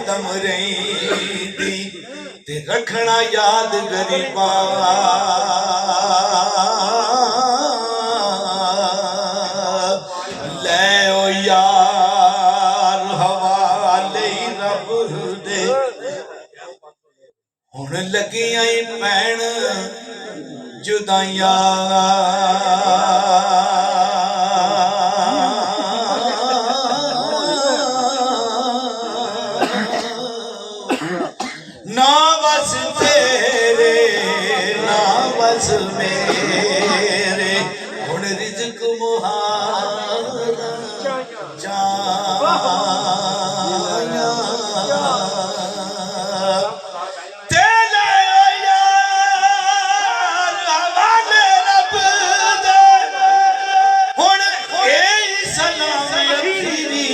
दम रही ते रखना याद गरीबा ले ओ यार हवाले रब दे हुण लगियां पैण जुदाइयां ना बस तेरे ना बस मेरे हुण रिज़्क़ मुहारा जाया तेरे यार हवाले रब दे हुण ए सलाम अखीरी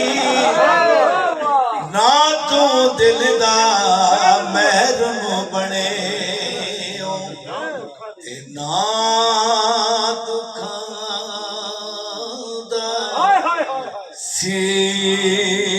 ना तू दिल दा महरम बने ते ना दुखां दा सीरी